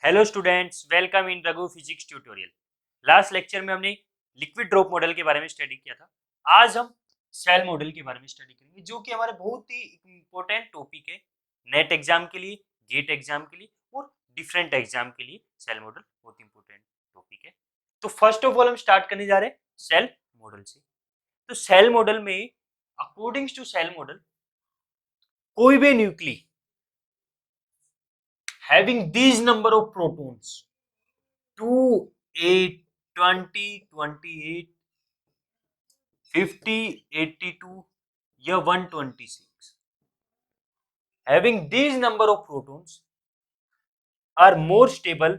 Hello students, welcome in Raghu physics tutorial. Last lecture में हमने liquid drop model के बारे में स्टडी किया था। आज हम सेल मॉडल के बारे में स्टडी करेंगे, जो कि हमारे बहुत ही इंपॉर्टेंट टॉपिक है नेट एग्जाम के लिए, गेट एग्जाम के लिए और डिफरेंट एग्जाम के लिए। सेल मॉडल बहुत इंपॉर्टेंट टॉपिक है। तो फर्स्ट ऑफ ऑल हम स्टार्ट करने जा रहे हैं सेल मॉडल से। तो सेल मॉडल में अकॉर्डिंग टू सेल मॉडल, कोई भी nuclei having these number of protons 2 8 20 28 50 82 या 126 having these number of protons are more stable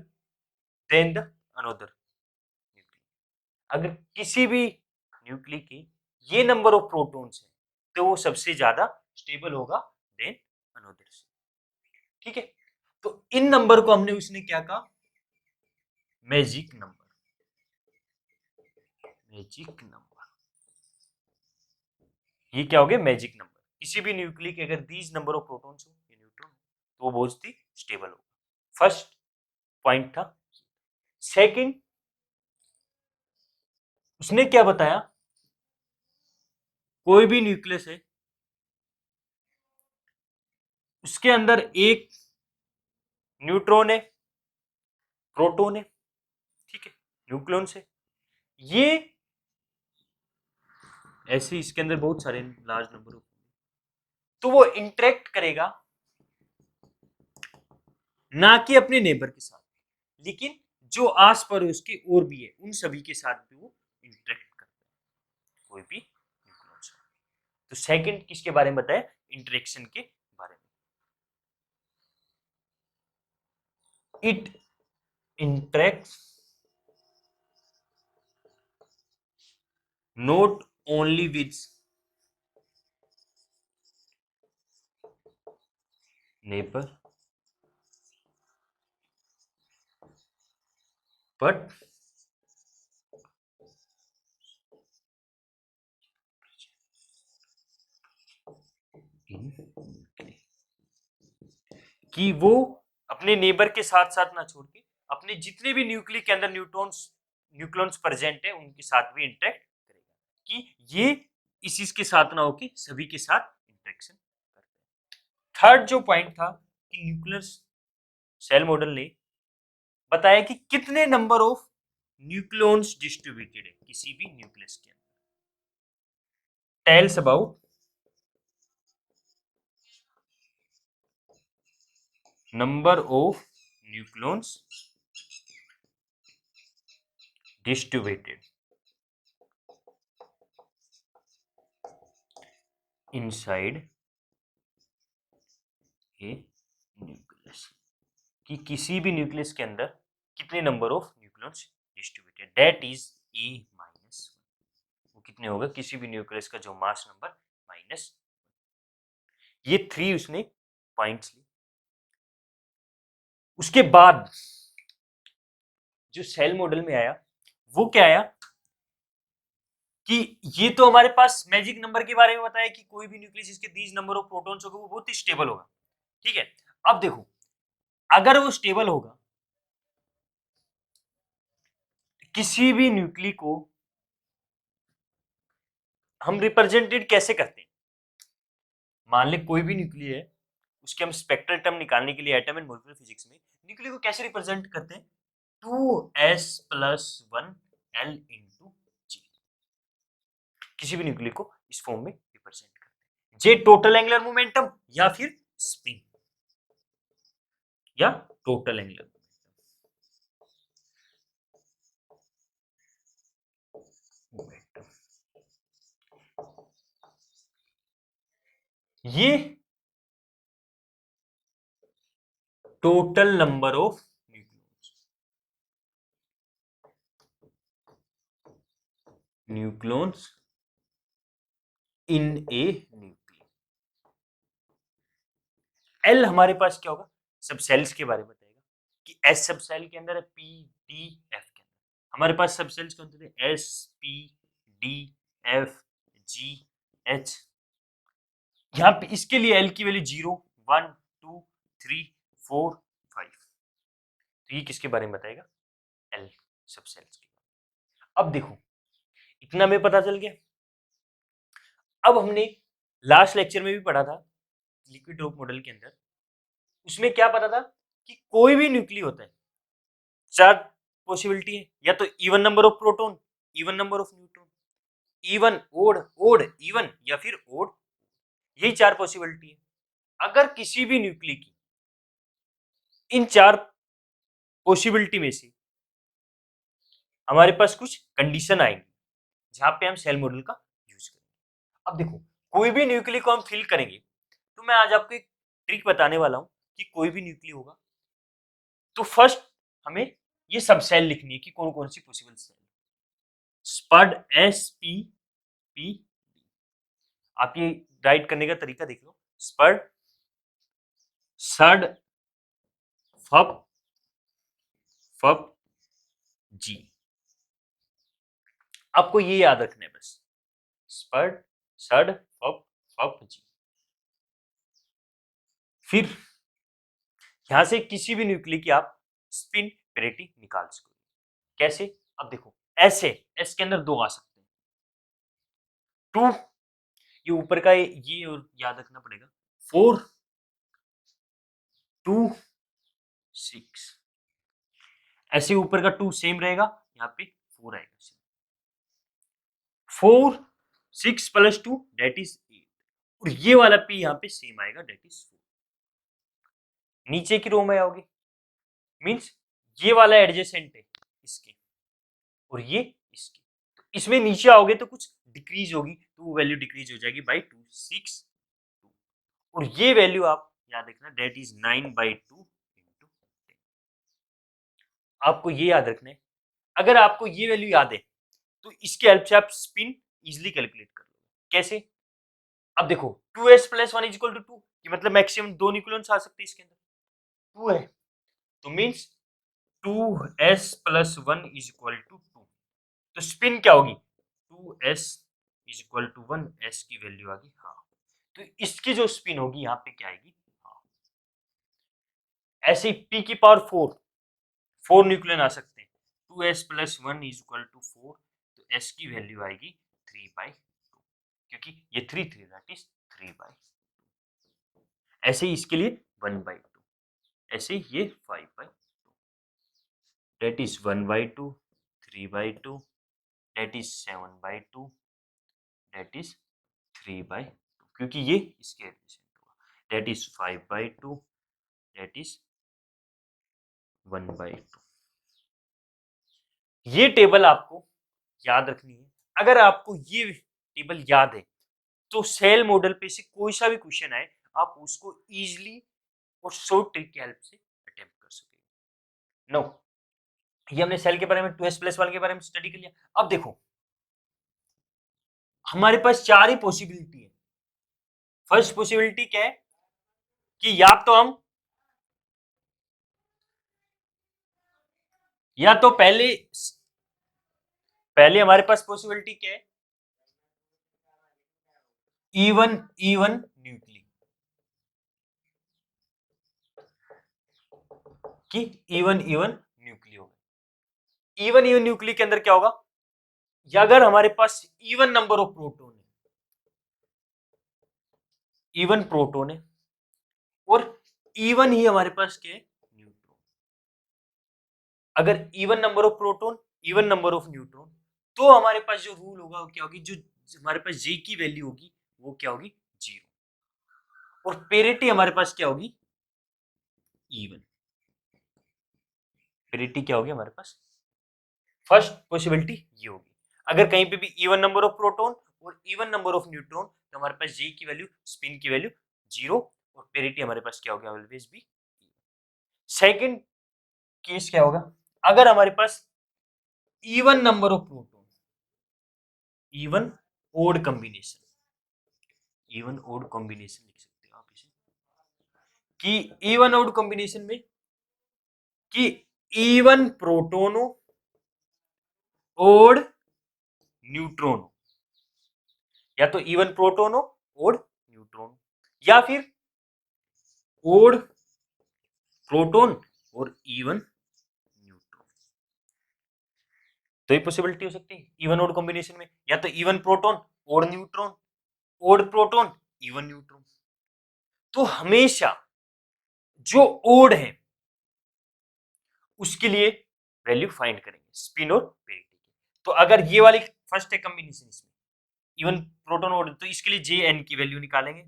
than the another nuclei। अगर किसी भी न्यूक्ली के ये नंबर ऑफ प्रोटॉन्स है तो वो सबसे ज्यादा स्टेबल होगा देन अनदर। ठीक है, तो इन नंबर को हमने उसने क्या कहा, मैजिक नंबर। मैजिक नंबर, ये क्या हो गया, मैजिक नंबर। किसी भी न्यूक्लिक अगर दीज नंबर ऑफ प्रोटॉन्स हो या न्यूट्रॉन तो वो बहुत ही स्टेबल होगा। फर्स्ट पॉइंट था। सेकंड, उसने क्या बताया, कोई भी न्यूक्लियस है उसके अंदर एक न्यूट्रॉन है, प्रोटॉन है, ठीक है, न्यूक्लियॉन्स है। ये ऐसे इसके अंदर बहुत सारे लार्ज नंबर ऑफ, तो वो इंटरेक्ट करेगा ना कि अपने नेबर के साथ, लेकिन जो आस पड़ोस के और भी है उन सभी के साथ भी वो इंटरेक्ट करता है, कोई भी न्यूक्लियस। तो सेकंड किसके बारे में बताया, इंटरेक्शन के बारे में। It interacts not only with neighbour but कि वो अपने नेबर के साथ साथ ना छोड़ के अपने जितने भी न्यूक्लिक के अंदर न्यूक्लियॉन्स प्रेजेंट है उनके साथ भी इंटरेक्ट करेगा, कि ये इसी के साथ ना होके सभी के साथ इंटरेक्शन करते हैं। थर्ड जो पॉइंट था कि न्यूक्लियर सेल मॉडल ने बताया कि कितने नंबर ऑफ न्यूक्लियॉन्स डिस्ट्रीब्यूटेड है किसी भी न्यूक्लियस के अंदर। Tells about number of nucleons distributed inside a nucleus, कि किसी भी न्यूक्लियस के अंदर कितने number of nucleons distributed, that is a minus. वो कितने होगा, किसी भी न्यूक्लियस का जो मास नंबर माइनस। ये थ्री उसने पॉइंट्स ली। उसके बाद जो सेल मॉडल में आया वो क्या आया, कि ये तो हमारे पास मैजिक नंबर के बारे में बताया कि कोई भी न्यूक्लियस जिसके दीज नंबर ऑफ प्रोटॉन्स होगा वो बहुत ही स्टेबल होगा। ठीक है, अब देखो, अगर वो स्टेबल होगा, किसी भी न्यूक्ली को हम रिप्रेजेंटेड कैसे करते हैं। मान ले कोई भी न्यूक्ली है, उसके हम स्पेक्ट्रल टर्म निकालने के लिए एटम एंड मॉलिक्यूलर फिजिक्स में न्यूक्ली को कैसे रिप्रेजेंट करते हैं, 2s+1l इंटू जी। किसी भी न्यूक्ली को इस फॉर्म में रिप्रेजेंट करते हैं। जे टोटल एंगुलर मोमेंटम या फिर स्पिन या टोटल एंगुलर मोमेंटम। ये total number of nucleons in A nucleus. L हमारे पास क्या होगा, सब सेल्स के बारे में बताएगा कि एस सब सेल के अंदर है, पी डी एफ के अंदर हमारे पास सब सेल्स कौन से थे, S P D F G H. यहाँ पे इसके लिए एल की वैल्यू 0 1 2 3 4 5। तो ये किसके बारे में बताएगा, एल सब सेल्स के बारे में। अब देखो इतना हमें पता चल गया। अब हमने लास्ट लेक्चर में भी पढ़ा था लिक्विड डोप मॉडल के अंदर, उसमें क्या पता था कि कोई भी न्यूक्ली होता है, चार पॉसिबिलिटी है, या तो even number of proton, even number of neutron, even odd odd even, या फिर ओड, यही चार पॉसिबिलिटी है। अगर किसी भी न्यूक्ली की इन चार पॉसिबिलिटी में से हमारे पास कुछ कंडीशन आएंगी जहां पे हम सेल मॉडल का यूज करेंगे। अब देखो कोई भी न्यूक्ली को हम फिल करेंगे तो मैं आज आपको एक ट्रिक बताने वाला हूं कि कोई भी न्यूक्ली होगा तो फर्स्ट हमें ये सब सेल लिखनी है कि कौन कौन सी पॉसिबल सेल। स्पड SPP, आप ये राइट करने का तरीका देख लो, स्पड सड फप फप जी, आपको ये याद रखना है बस, स्पड सड फप फप जी। फिर यहां से किसी भी न्यूक्ली की आप स्पिन पेरिटी निकाल सकोगे। कैसे, अब देखो ऐसे एस के अंदर दो आ सकते हैं, टू, ये ऊपर का ये और याद रखना पड़ेगा, 4 2 6, ऐसे ऊपर का 2 सेम रहेगा, यहाँ पे 4 आएगा, 4 6 + 2 दैट इज 8, और ये वाला P यहाँ पे सेम आएगा दैट इज 4। नीचे की रो में आओगे मींस ये वाला एडजेसेंट है इसके और ये इसके, तो इसमें नीचे आओगे तो कुछ डिक्रीज होगी, तो वो वैल्यू डिक्रीज हो जाएगी बाई 2 6 2, और ये वैल्यू आप याद रखना दैट इज 9/2 × 10। आपको ये याद रखना है, अगर आपको ये वैल्यू याद है तो इसके हेल्प से आप स्पिन इजिली कैलकुलेट कर लो। कैसे, अब देखो 2s + 1 = 2, ये मतलब मैक्सिमम 2 न्यूक्लियॉन्स आ सकते हैं इसके अंदर, 2 है तो मींस 2s + 1 = 2, तो स्पिन क्या होगी, 2s = 1, s की वैल्यू आ गई हाफ, तो इसकी जो स्पिन होगी यहाँ पे क्या आएगी हाफ। ऐसे ही p की पावर 4 न्यूक्लियन आ सकते हैं, 2s + 1 = 4, तो s की वैल्यू आएगी 3/2, क्योंकि ये 3 3 दैट इज 3/2। ऐसे ही इसके लिए 1/2, ऐसे ही ये 5/2 that is 1/2 3/2 that is 7/2 that is 3/2, क्योंकि ये इसके एडजेसेंट होगा, दैट इज 5/2 दैट इज 1/2। ये टेबल आपको याद रखनी है। अगर आपको ये टेबल याद है तो सेल मॉडल पे से कोई सा भी क्वेश्चन आए आप उसको इजीली और शॉर्ट ट्रिक की हेल्प से अटेम्प्ट कर सकेंगे। नो, ये हमने सेल के बारे में 2s + 1 के बारे में स्टडी कर लिया। अब देखो हमारे पास चार ही पॉसिबिलिटी है। फर्स्ट पॉसिबिलिटी क्या है कि या तो पहले हमारे पास पॉसिबिलिटी क्या है, इवन न्यूक्ली, कि इवन न्यूक्ली होगा। इवन न्यूक्ली के अंदर क्या होगा, या अगर हमारे पास इवन नंबर ऑफ प्रोटॉन है, इवन प्रोटॉन है और इवन ही हमारे पास क्या है न्यूट्रॉन। अगर even number of proton even number of neutron, तो हमारे पास जो रूल होगा वो क्या होगी, जो हमारे पास जे की वैल्यू होगी वो क्या होगी 0, और पेरिटी हमारे पास क्या होगी इवन। पेरिटी क्या होगी हमारे पास, फर्स्ट पॉसिबिलिटी ये होगी। अगर कहीं पे भी इवन नंबर ऑफ प्रोटॉन और इवन नंबर ऑफ न्यूट्रॉन, तो हमारे पास जे की वैल्यू स्पिन की वैल्यू 0, और पेरिटी हमारे पास क्या होगा ऑलवेज भी। सेकंड केस क्या होगा, अगर हमारे पास even number of proton, even odd combination, even odd combination लिख सकते हो आप इसे, कि इवन ओड कॉम्बिनेशन में कि इवन प्रोटोन हो ओड न्यूट्रॉन हो, या तो इवन प्रोटोन हो ओड न्यूट्रॉन, या फिर ओड प्रोटॉन और इवन दो ही पॉसिबिलिटी हो सकती है इवन ओड कॉम्बिनेशन में, या तो even proton odd neutron, odd proton even neutron. तो हमेशा जो ओड है उसके लिए वैल्यू फाइंड करेंगे स्पिन और पेरिटी की। तो अगर ये वाली फर्स्ट है कॉम्बिनेशन इसमें इवन प्रोटॉन ओड, तो इसके लिए जे एन की वैल्यू निकालेंगे,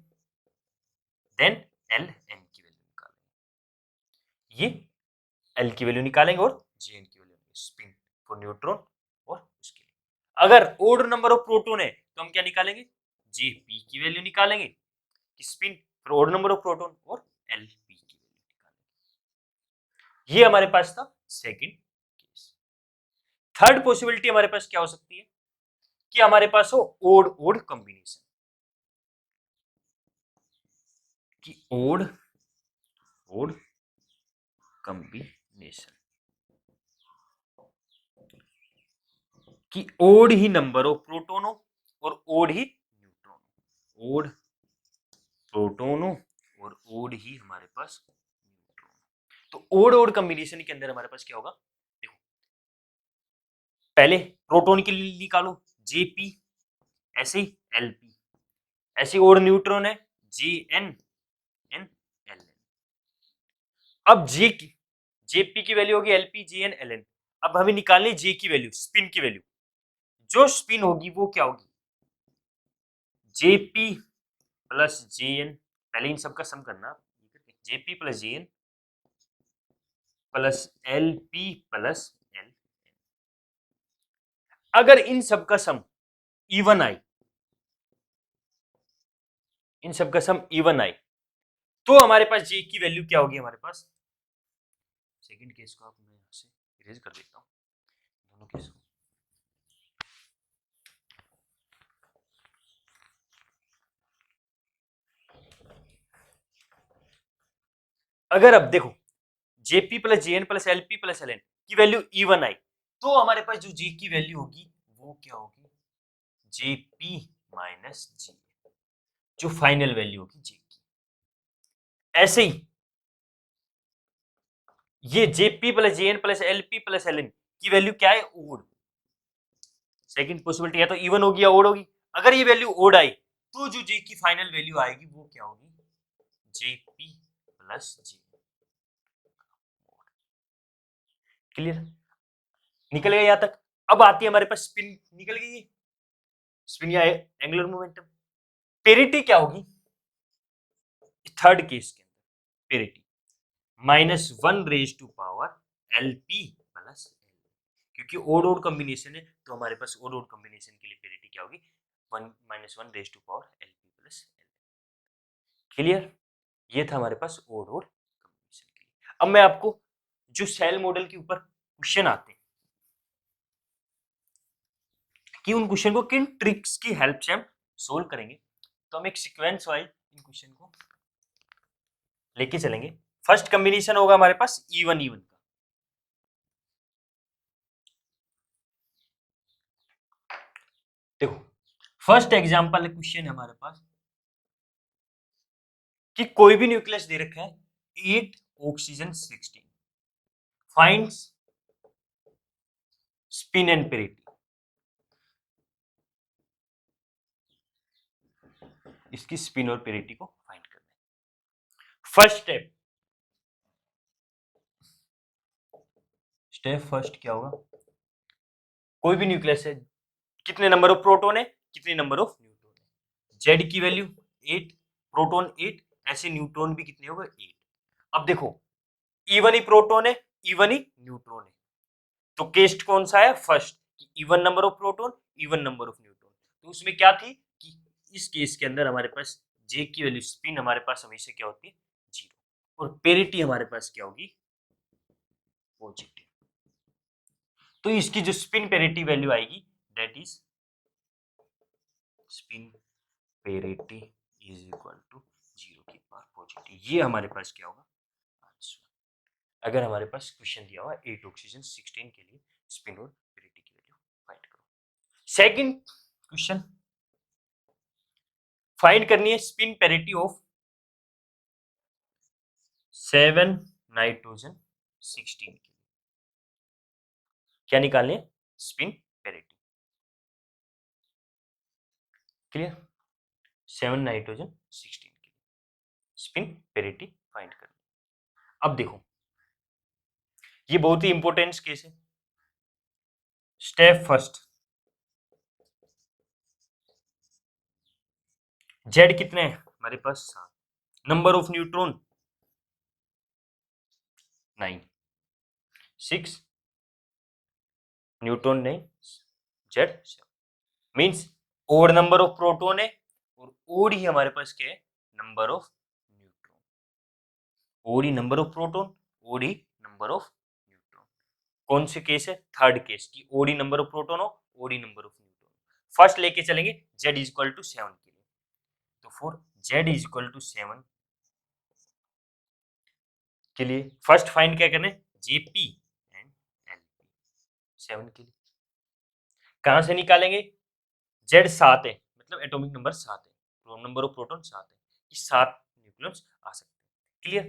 देन एल एन की वैल्यू निकालेंगे, ये एल की वैल्यू निकालेंगे और जे एन की वैल्यू स्पिन फॉर न्यूट्रॉन और उसके लिए। अगर ओड नंबर ऑफ प्रोटॉन है तो हम क्या निकालेंगे, जे पी की वैल्यू निकालेंगे कि spin for odd number of proton, और एल पी की वैल्यू निकालेंगे। ये हमारे पास था सेकंड केस। थर्ड पॉसिबिलिटी हमारे पास क्या हो सकती है कि हमारे पास हो ओड ओड कॉम्बिनेशन, कि ओड ओड कॉम्बिनेशन, कि ओड ही नंबर ऑफ प्रोटोन हो और ओड ही न्यूट्रॉन, ओड प्रोटोन हो और ओड ही हमारे पास न्यूट्रॉन। तो ओड ओड कॉम्बिनेशन के अंदर हमारे पास क्या होगा, देखो पहले प्रोटोन के लिए निकालो जेपी, ऐसे ही एलपी, ऐसे ओड न्यूट्रॉन है J N N L N. अब जे की जेपी की वैल्यू होगी LP J N L N. अब हमें निकालनी जे की वैल्यू, स्पिन की वैल्यू। जो स्पिन होगी वो क्या होगी, जेपी प्लस जे एन, पहले इन सबका सम करना, JP plus J N plus L P plus L. अगर इन सबका सम इवन आई, इन सबका सम इवन आई, तो हमारे पास जे की वैल्यू क्या होगी, हमारे पास सेकंड केस को आप मैं यहां से इरेज कर देता हूं दोनों केस को। अगर अब देखो JP plus J N plus LP plus L N की वैल्यू इवन आई, तो हमारे पास जो जे की वैल्यू होगी वो क्या होगी, जेपी माइनस जे, जो फाइनल वैल्यू होगी जे की। ऐसे ही ये JP plus J N plus LP plus L N की वैल्यू क्या है, ओड। सेकंड पॉसिबिलिटी या तो इवन होगी या ओड होगी। अगर ये वैल्यू ओड आई तो जो जे की फाइनल वैल्यू आएगी वो क्या होगी, जेपी प्लस जे। क्लियर, निकल गया यहां तक। अब आती है हमारे पास स्पिन, निकल गई स्पिन या एंगुलर मोमेंटम। पेरिटी क्या होगी थर्ड केस के अंदर, parity -1 L P plus L, क्योंकि ओड ओड कॉम्बिनेशन है तो हमारे पास ओड ओड कॉम्बिनेशन के लिए पेरिटी क्या होगी, 1 - 1 L P plus L. Clear, ये था हमारे पास ओड ओड कॉम्बिनेशन के लिए। अब मैं आपको जो सेल मॉडल के ऊपर क्वेश्चन आते हैं कि उन क्वेश्चन को किन ट्रिक्स की हेल्प से हम सोल्व करेंगे, तो हम एक सीक्वेंस वाइज इन क्वेश्चन को लेके चलेंगे। फर्स्ट कॉम्बिनेशन होगा हमारे पास इवन इवन का। देखो फर्स्ट एग्जांपल क्वेश्चन है हमारे पास कि कोई भी न्यूक्लियस दे रखा है 8 oxygen 16, finds spin and parity. इसकी स्पिन और पेरिटी को फाइंड करना है। फर्स्ट स्टेप फर्स्ट क्या होगा, कोई भी न्यूक्लियस है, कितने नंबर ऑफ प्रोटॉन है, कितने नंबर ऑफ न्यूट्रॉन है, जेड की वैल्यू 8, प्रोटॉन 8, ऐसे न्यूट्रॉन भी कितने होगा 8। अब देखो इवन ही प्रोटॉन है इवन ही न्यूट्रॉन है, तो केस कौन सा है, first, even number of proton even number of neutron. तो उसमें क्या थी कि इस केस के अंदर हमारे पास जे की वैल्यू स्पिन हमारे पास हमेशा क्या होती है 0, और पेरिटी हमारे पास क्या होगी पॉजिटिव। तो इसकी जो स्पिन पेरिटी वैल्यू आएगी that is spin parity is equal to 0 की पावर पॉजिटिव। ये हमारे पास क्या होगा आंसर। अगर हमारे पास क्वेश्चन दिया हुआ 8 ऑक्सीजन 16 के लिए स्पिन और पेरिटी की वैल्यू फाइंड करो। सेकंड क्वेश्चन, फाइंड करनी है स्पिन पेरिटी ऑफ 7 नाइट्रोजन 16 के लिए। क्या निकालनी है, स्पिन पेरिटी। क्लियर? 7 नाइट्रोजन 16 के लिए स्पिन पेरिटी फाइंड कर। अब देखो ये बहुत ही इंपॉर्टेंट केस है। स्टेप फर्स्ट, जेड कितने हैं हमारे पास? 7। Number of neutron 9। 6 न्यूट्रॉन नहीं, Z 7 means odd number of proton है और ओड ही हमारे पास क्या है? Number of neutron. ओड ही नंबर ऑफ प्रोटॉन, ओड ही नंबर ऑफ न्यूट्रॉन। कौन से केस है? थर्ड केस की ओड ही नंबर ऑफ प्रोटॉन हो, ओड ही नंबर ऑफ न्यूट्रॉन। फर्स्ट लेके चलेंगे जेड इज इक्वल टू 7 के लिए। तो for Z is equal to 7 के लिए फर्स्ट फाइंड क्या करना है? जेपी एंड एलपी 7 के लिए। कहां से निकालेंगे? जेड 7 है, मतलब एटॉमिक नंबर 7 है, नंबर ऑफ प्रोटॉन 7 है, ये 7 न्यूक्लियस आ सकते हैं। क्लियर?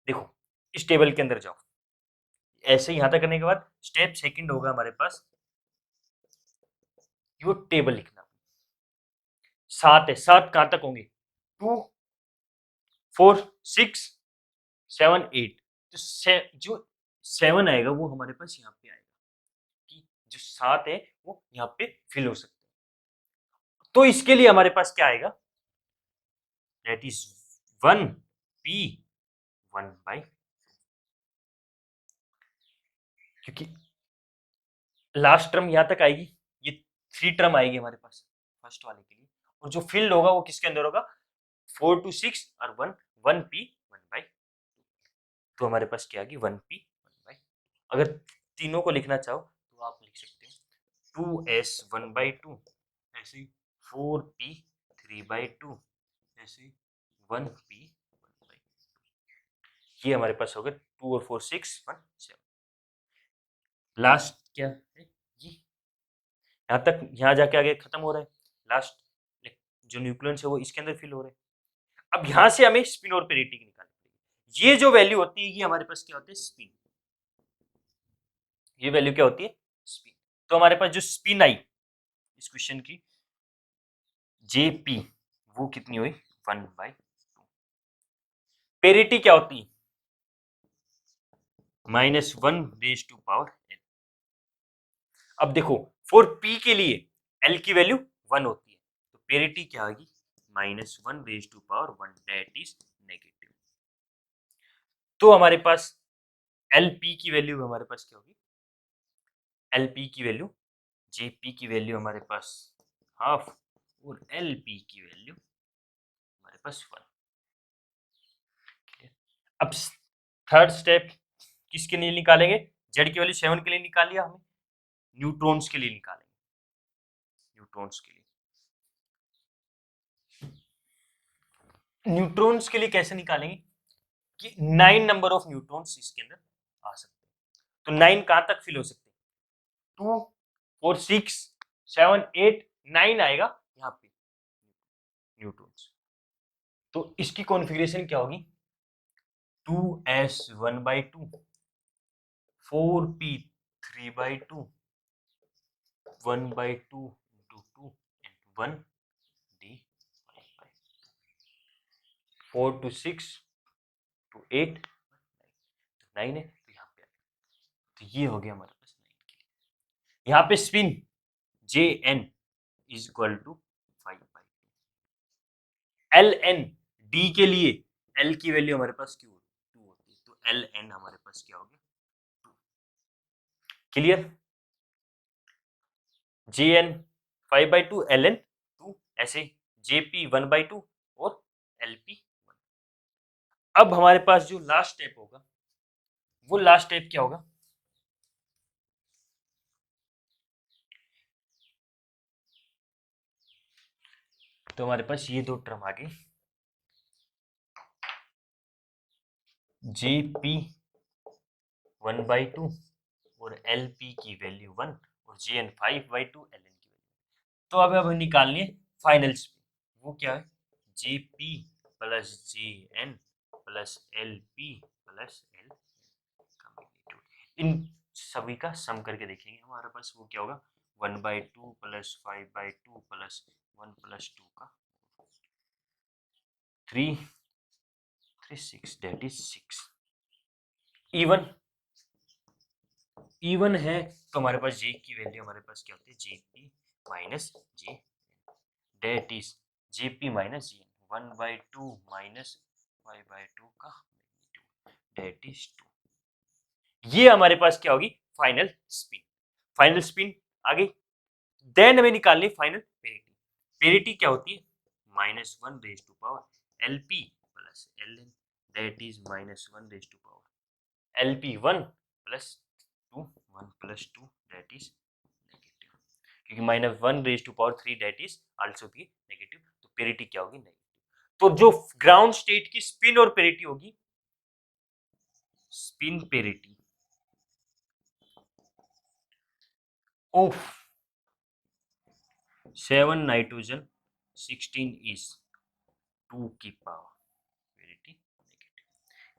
देखो इस टेबल के अंदर जाओ। ऐसे यहां तक करने के बाद स्टेप सेकंड होगा हमारे पास, ये टेबल लिखना। 7 है, 7 कहां तक होंगे? 2 4 6 7 8। तो जो 7 आएगा वो हमारे पास यहाँ पे आएगा, कि जो 7 है वो यहाँ पे फिल हो सकते हैं। तो इसके लिए हमारे पास क्या आएगा? दैट इज 1 p 1/, क्योंकि लास्ट टर्म यहां तक आएगी, ये 3 टर्म आएगी हमारे पास फर्स्ट वाले के लिए, और जो फिल्ड होगा वो किसके अंदर होगा? 4 to 6 और 1p 1/। तो हमारे पास क्या आएगी? 1p 1/। अगर तीनों को लिखना चाहो तो आप लिख सकते हो 2s 1/2, ऐसे 4p 3/2, ऐसे 1p 1/। ये हमारे पास हो गया 2 और 4 6 1 7। लास्ट क्या है? ये यहाँ तक, यहाँ जाके आगे खत्म हो रहा है। लास्ट जो न्यूक्लियस है वो इसके अंदर फिल हो रहे हैं। अब यहाँ से हमें स्पिन और पेरिटी निकालनी पड़ेगी। ये जो वैल्यू होती है ये हमारे पास क्या होती है? स्पिन। ये वैल्यू क्या होती है? स्पिन। तो हमारे पास जो स्पिन आई इस क्वेश्चन की, जेपी, वो कितनी हुई? 1/2। पेरिटी क्या होती है? -1 n। अब देखो फॉर p के लिए l की वैल्यू 1 होती है, तो पेरिटी क्या आएगी? -1 दैट इज नेगेटिव। तो हमारे पास lp की वैल्यू हमारे पास क्या होगी? lp की वैल्यू, jp की वैल्यू हमारे पास हाफ, और lp की वैल्यू हमारे पास 1। अब थर्ड स्टेप किसके लिए निकालेंगे? जेड की वैल्यू 7 के लिए निकाल लिया हमने, न्यूट्रॉन्स के लिए निकालेंगे। न्यूट्रॉन्स के लिए, न्यूट्रॉन्स के लिए कैसे निकालेंगे? कि 9 नंबर ऑफ न्यूट्रॉन्स इसके अंदर आ सकते हैं। तो 9 कहां तक फिल हो सकते हैं? 2 4 6 7 8 9 आएगा यहाँ पे न्यूट्रॉन्स। तो इसकी कॉन्फ़िगरेशन क्या होगी? 2s 1/2, 4p 3/2, 1/2 into 2 and 1d 4 to 6 to 8 9 है, तो यहाँ पे तो ये हो गया हमारे पास 9 के लिए। यहाँ पे spin Jn is equal to 5/2। Ln D के लिए L की वैल्यू हमारे पास क्यों 2 होती है, तो Ln हमारे पास क्या हो गया? 2। क्लियर? Jn 5/2, Ln 2, ऐसे Jp 1/2 और Lp 1। अब हमारे पास जो लास्ट स्टेप होगा वो लास्ट स्टेप क्या होगा? तो हमारे पास ये दो टर्म आ गई, Jp 1/2 और Lp की वैल्यू 1 और Jn 5/2 Ln की वैल्यू। तो अब हमें निकालनी है फाइनल स्पिन, वो क्या है? Jp plus Jn plus Lp plus L का मैग्नीट्यूड। इन सभी का सम करके देखेंगे, हमारे पास वो क्या होगा 1/2 प्लस 5/2 प्लस 1 प्लस 2 का 3 3 6 दैट इज 6। इवन इवन है तो हमारे पास जे की वैल्यू हमारे पास क्या होती है JP minus J, that is JP minus J 1/2 minus 5/2 का दैट इज 2। ये हमारे पास क्या होगी फाइनल स्पिन। फाइनल स्पिन आ गई। देन हमें निकालनी फाइनल पेरिटी। पेरिटी क्या होती है -1 L P plus L N, that is -1 L P 1 plus 2 1 plus 2 that is negative, क्योंकि -1 दैट इज आल्सो भी नेगेटिव, तो पेरिटी क्या होगी नेगेटिव। तो जो ग्राउंड स्टेट की स्पिन और पेरिटी होगी, spin parity of 7 nitrogen 16 is 2 की पावर पेरिटी नेगेटिव।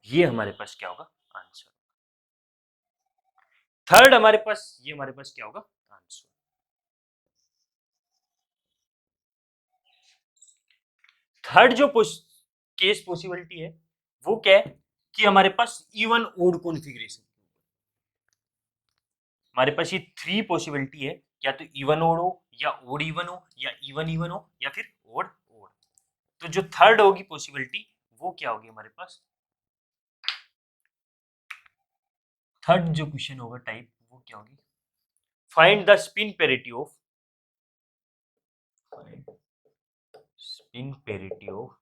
ये हमारे पास क्या होगा आंसर। थर्ड हमारे पास क्या होगा आंसर। थर्ड जो केस पॉसिबिलिटी है वो क्या है कि हमारे पास इवन ओड कॉन्फ़िगरेशन, हमारे पास ये 3 पॉसिबिलिटी है, या तो इवन ओड हो या ओड इवन हो या इवन इवन हो या फिर ओड ओड। तो जो थर्ड होगी पॉसिबिलिटी वो क्या होगी हमारे पास, थर्ड जो क्वेश्चन होगा टाइप वो क्या होगी, find the spin parity of spin parity of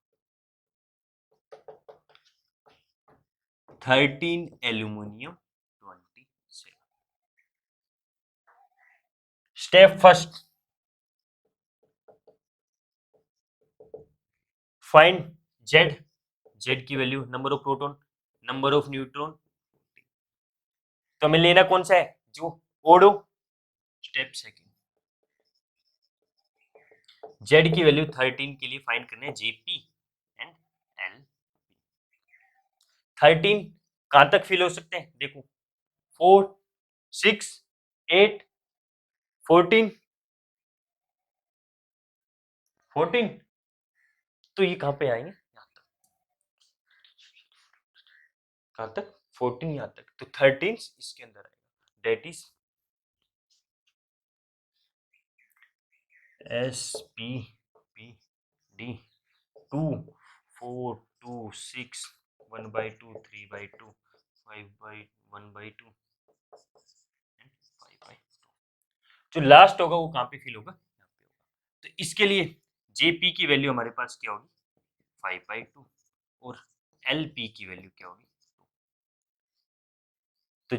13 aluminium 27। Step first, find Z, Z की value, number of proton, number of neutron. तो हमें लेना कौन सा है जो ओड हो। स्टेप सेकंड, जेड की वैल्यू 13 के लिए फाइंड करने हैं जेपी एंड एल। 13 कहां तक फिल हो सकते हैं देखो, 4 6 8 14 14, तो ये कहां पे आएंगे यहां तक, कहां तक 14 यहां तक, तो 13 इसके अंदर आएगा, that is S P P D 2 4 2 6 1/2 3/2 5/1/2 and 5/2। जो लास्ट होगा वो कहां पे फिल होगा यहाँ पे होगा। तो इसके लिए जेपी की वैल्यू हमारे पास क्या होगी 5/2 और एलपी की वैल्यू क्या होगी, तो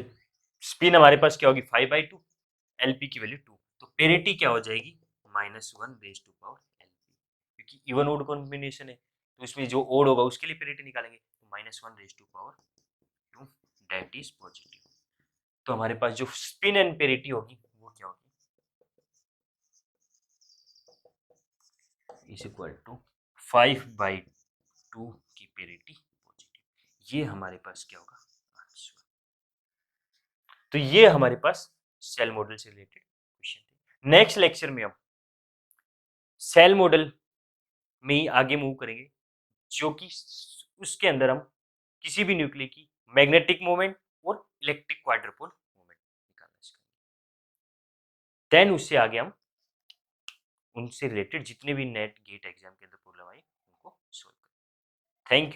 स्पिन हमारे पास क्या होगी 5/2, एलपी की वैल्यू 2, तो पेरिटी क्या हो जाएगी -1 एलपी, क्योंकि इवन ओड कॉम्बिनेशन है तो इसमें जो ओड होगा उसके लिए पेरिटी निकालेंगे, तो -1 दैट इज पॉजिटिव। तो हमारे पास जो स्पिन एंड पेरिटी होगी वो क्या होगी इज इक्वल टू 5/2 की पेरिटी पॉजिटिव। ये हमारे पास क्या होगा आंसर। तो ये हमारे पास सेल मॉडल से रिलेटेड क्वेश्चन थे। नेक्स्ट लेक्चर में हम सेल मॉडल में ही आगे मूव करेंगे, जो कि उसके अंदर हम किसी भी न्यूक्लियर की मैग्नेटिक मोमेंट और इलेक्ट्रिक क्वाड्रपोल मोमेंट निकालना सीखेंगे। देन उससे आगे हम उनसे रिलेटेड जितने भी नेट गेट एग्जाम के अंदर प्रॉब्लम आई उनको सॉल्व करेंगे। Thank you.